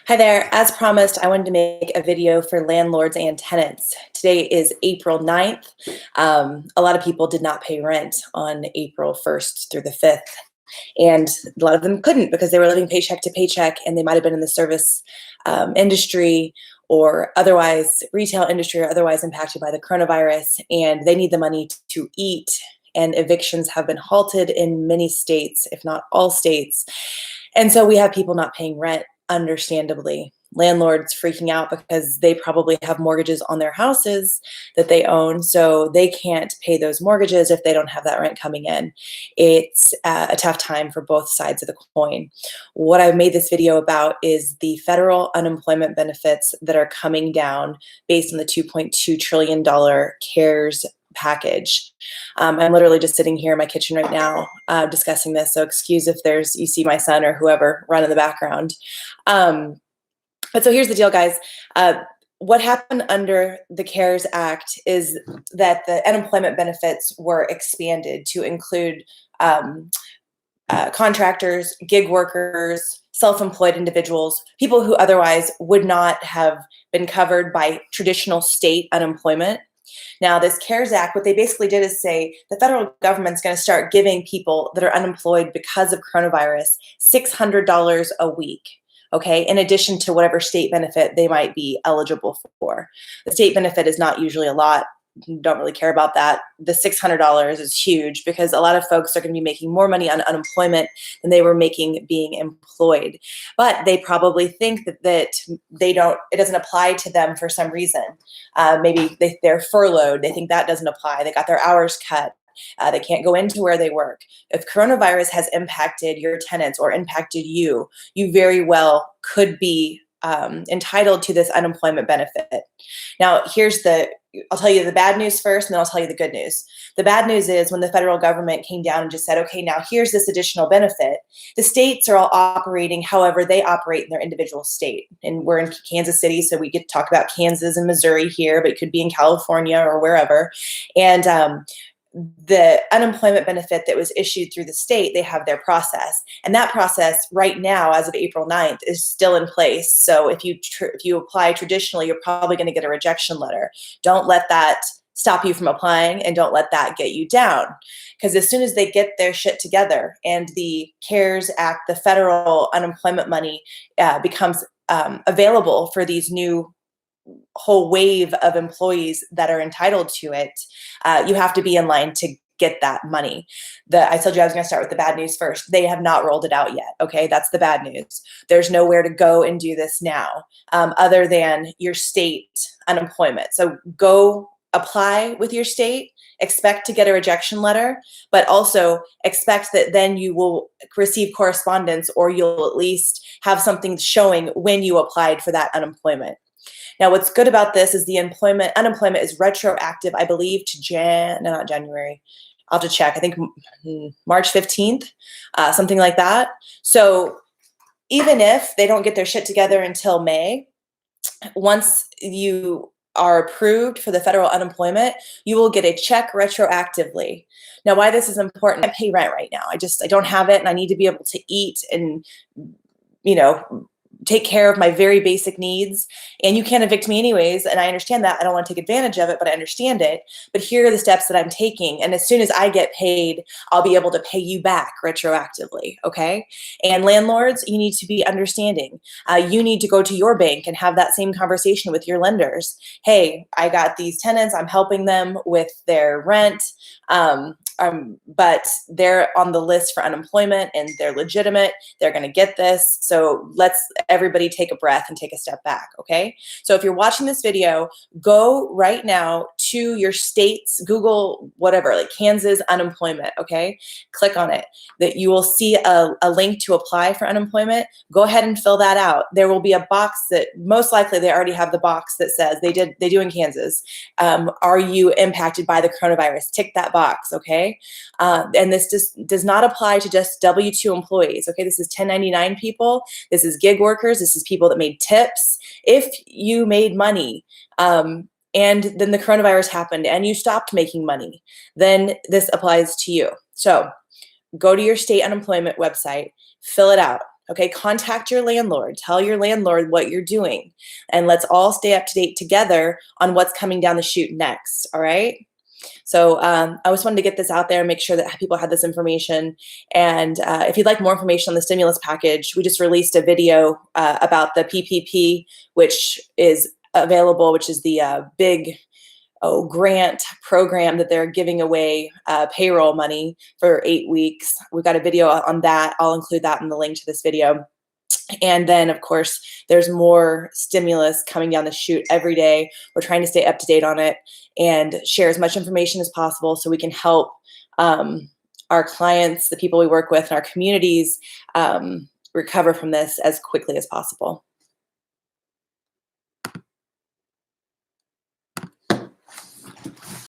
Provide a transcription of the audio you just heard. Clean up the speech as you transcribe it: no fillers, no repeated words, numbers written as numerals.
Hi there. As promised, I wanted to make a video for landlords and tenants. Today is April 9th. A lot of people did not pay rent on April 1st through the 5th. And a lot of them couldn't because they were living paycheck to paycheck, and they might have been in the service industry or otherwise retail industry or otherwise impacted by the coronavirus, and they need the money to eat. And evictions have been halted in many states, if not all states. And so we have people not paying rent, understandably. Landlords freaking out because they probably have mortgages on their houses that they own, so they can't pay those mortgages if they don't have that rent coming in. It's a tough time for both sides of the coin. What I've made this video about is the federal unemployment benefits that are coming down based on the $2.2 trillion CARES package. I'm literally just sitting here in my kitchen right now discussing this, so excuse if you see my son or whoever run in the background. But so here's the deal, guys. What happened under the CARES Act is that the unemployment benefits were expanded to include contractors, gig workers, self-employed individuals, people who otherwise would not have been covered by traditional state unemployment. Now, this CARES Act, what they basically did is say the federal government's going to start giving people that are unemployed because of coronavirus $600 a week. Okay, in addition to whatever state benefit they might be eligible for. The state benefit is not usually a lot. Don't really care about that. The $600 is huge because a lot of folks are going to be making more money on unemployment than they were making being employed. But they probably think that it doesn't apply to them for some reason. Maybe they're furloughed. They think that doesn't apply. They got their hours cut. They can't go into where they work. If coronavirus has impacted your tenants or impacted you, you very well could be entitled to this unemployment benefit. Now, I'll tell you the bad news first, and then I'll tell you the good news. The bad news is when the federal government came down and just said, okay, now here's this additional benefit, the states are all operating however they operate in their individual state. And we're in Kansas City, so we get to talk about Kansas and Missouri here, but it could be in California or wherever. And the unemployment benefit that was issued through the state, they have their process. And that process right now, as of April 9th, is still in place. So if you apply traditionally, you're probably going to get a rejection letter. Don't let that stop you from applying, and don't let that get you down. Because as soon as they get their shit together and the CARES Act, the federal unemployment money becomes available for these new whole wave of employees that are entitled to it, you have to be in line to get that money. I told you I was going to start with the bad news first. They have not rolled it out yet. Okay, that's the bad news. There's nowhere to go and do this now other than your state unemployment. So go apply with your state, expect to get a rejection letter, but also expect that then you will receive correspondence, or you'll at least have something showing when you applied for that unemployment. Now, what's good about this is the unemployment is retroactive, I believe, to not January. I'll have to check. I think March 15th, something like that. So even if they don't get their shit together until May, once you are approved for the federal unemployment, you will get a check retroactively. Now, why this is important, I pay rent right now. I don't have it, and I need to be able to eat and, take care of my very basic needs, and you can't evict me anyways, and I understand that. I don't want to take advantage of it, but I understand it. But here are the steps that I'm taking, and as soon as I get paid, I'll be able to pay you back retroactively, okay? And landlords, you need to be understanding. You need to go to your bank and have that same conversation with your lenders. Hey, I got these tenants, I'm helping them with their rent, but they're on the list for unemployment and they're legitimate. They're going to get this. So let's everybody take a breath and take a step back. Okay. So if you're watching this video, go right now to your state's Google, whatever, like Kansas unemployment. Okay. Click on it. That you will see a link to apply for unemployment. Go ahead and fill that out. There will be a box that most likely they already have the box that says they do in Kansas. Are you impacted by the coronavirus? Tick that box. Okay. And this does not apply to just W-2 employees. Okay, this is 1099 people. This is gig workers. This is people that made tips. If you made money and then the coronavirus happened and you stopped making money, then this applies to you. So go to your state unemployment website, fill it out. Okay, contact your landlord, tell your landlord what you're doing, and let's all stay up to date together on what's coming down the chute next. All right. So I just wanted to get this out there, make sure that people had this information. And if you'd like more information on the stimulus package, we just released a video about the PPP, which is available, which is the big grant program that they're giving away payroll money for 8 weeks. We've got a video on that. I'll include that in the link to this video. And then, of course, there's more stimulus coming down the chute every day. We're trying to stay up to date on it and share as much information as possible so we can help our clients, the people we work with, and our communities recover from this as quickly as possible.